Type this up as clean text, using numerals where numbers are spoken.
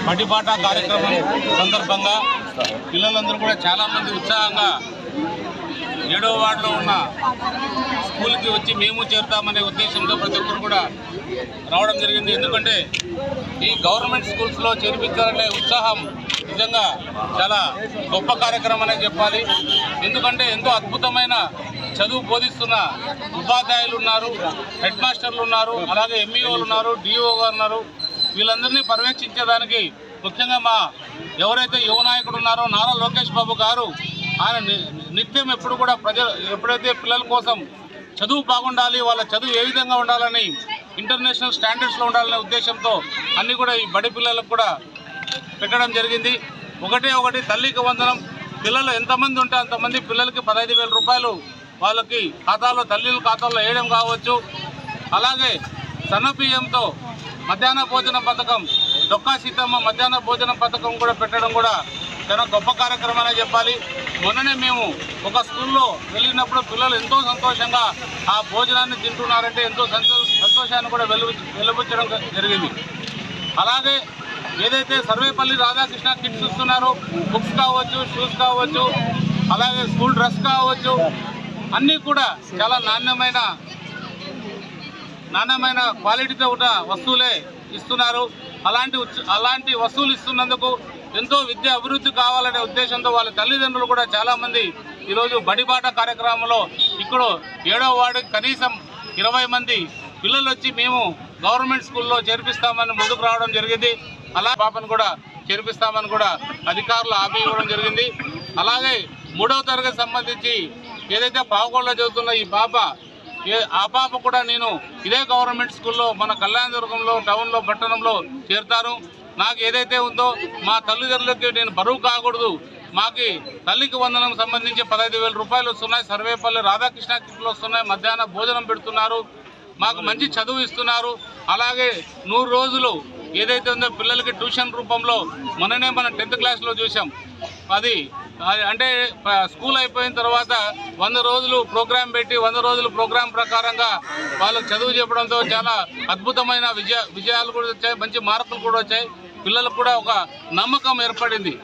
బడిబాట కార్యక్రమం సందర్భంగా పిల్లలందరూ కూడా చాలామంది ఉత్సాహంగా 7వ వార్డులో ఉన్న స్కూల్కి వచ్చి మేము చేరుతామనే ఉద్దేశంతో ప్రతి ఒక్కరు కూడా రావడం జరిగింది. ఎందుకంటే ఈ గవర్నమెంట్ స్కూల్స్లో చేర్పించాలనే ఉత్సాహం నిజంగా చాలా గొప్ప కార్యక్రమం అనే చెప్పాలి. ఎందుకంటే ఎంతో అద్భుతమైన చదువు బోధిస్తున్న ఉపాధ్యాయులు ఉన్నారు, హెడ్ మాస్టర్లు ఉన్నారు, అలాగే ఎంఈఓలు ఉన్నారు, డిఓ గారు ఉన్నారు. వీళ్ళందరినీ పర్యవేక్షించేదానికి ముఖ్యంగా మా ఎవరైతే యువ నాయకుడు ఉన్నారో నారా లోకేష్ బాబు గారు ఆయన నిత్యం ఎప్పుడు కూడా ఎప్పుడైతే పిల్లల కోసం చదువు బాగుండాలి, వాళ్ళ చదువు ఏ విధంగా ఉండాలని ఇంటర్నేషనల్ స్టాండర్డ్స్లో ఉండాలనే ఉద్దేశంతో అన్నీ కూడా ఈ బడి పిల్లలకు కూడా పెట్టడం జరిగింది. ఒకటి తల్లికి వందనం. పిల్లలు ఎంతమంది ఉంటే అంతమంది పిల్లలకి 15,000 రూపాయలు వాళ్ళకి ఖాతాలో తల్లిల ఖాతాలో వేయడం కావచ్చు. అలాగే సన్నబియ్యంతో మధ్యాహ్న భోజన పథకం, డొక్కా సీతమ్మ మధ్యాహ్న భోజన పథకం కూడా పెట్టడం కూడా చాలా గొప్ప కార్యక్రమం అనే చెప్పాలి. మొన్ననే మేము ఒక స్కూల్లో వెళ్ళినప్పుడు పిల్లలు ఎంతో సంతోషంగా ఆ భోజనాన్ని తింటున్నారంటే ఎంతో సంతోషాన్ని కూడా వెలుబుచ్చడం జరిగింది. అలాగే ఏదైతే సర్వేపల్లి రాధాకృష్ణ కిట్స్ ఇస్తున్నారో బుక్స్ కావచ్చు, షూస్ కావచ్చు, అలాగే స్కూల్ డ్రెస్ కావచ్చు, అన్నీ కూడా చాలా నాణ్యమైన క్వాలిటీతో కూడా వస్తువులే ఇస్తున్నారు. అలాంటి వస్తువులు ఇస్తున్నందుకు ఎంతో విద్య అభివృద్ధి కావాలనే ఉద్దేశంతో వాళ్ళ తల్లిదండ్రులు కూడా చాలామంది ఈరోజు బడిబాట కార్యక్రమంలో ఇక్కడ 7వ వార్డుకి కనీసం 20 మంది పిల్లలు వచ్చి మేము గవర్నమెంట్ స్కూల్లో చేర్పిస్తామని ముందుకు రావడం జరిగింది. అలా పాపను కూడా చేర్పిస్తామని కూడా అధికారులు హామీ ఇవ్వడం జరిగింది. అలాగే 3వ తరగతి సంబంధించి ఏదైతే పావుకోళ్ళలో చదువుతున్న ఈ పాప ఆ పాప కూడా నేను ఇదే గవర్నమెంట్ స్కూల్లో మన కళ్యాణదుర్గంలో టౌన్లో పట్టణంలో చేరుతాను. నాకు ఏదైతే ఉందో మా తల్లిదండ్రులకి నేను బరువు కాకూడదు. మాకు తల్లికి వందనం సంబంధించి 15,000 రూపాయలు వస్తున్నాయి. సర్వేపల్లి రాధాకృష్ణ కిట్లు వస్తున్నాయి. మధ్యాహ్న భోజనం పెడుతున్నారు. మాకు మంచి చదువు ఇస్తున్నారు. అలాగే 100 రోజులు ఏదైతే ఉందో పిల్లలకి ట్యూషన్ రూపంలో మొన్ననే మనం 10th క్లాస్లో చూసాం. అది అంటే స్కూల్ అయిపోయిన తర్వాత 100 రోజులు ప్రోగ్రాం పెట్టి 100 రోజులు ప్రోగ్రాం ప్రకారంగా వాళ్ళకు చదువు చెప్పడంతో చాలా అద్భుతమైన విజయాలు కూడా వచ్చాయి, మంచి మార్కులు కూడా వచ్చాయి. పిల్లలకు కూడా ఒక నమ్మకం ఏర్పడింది.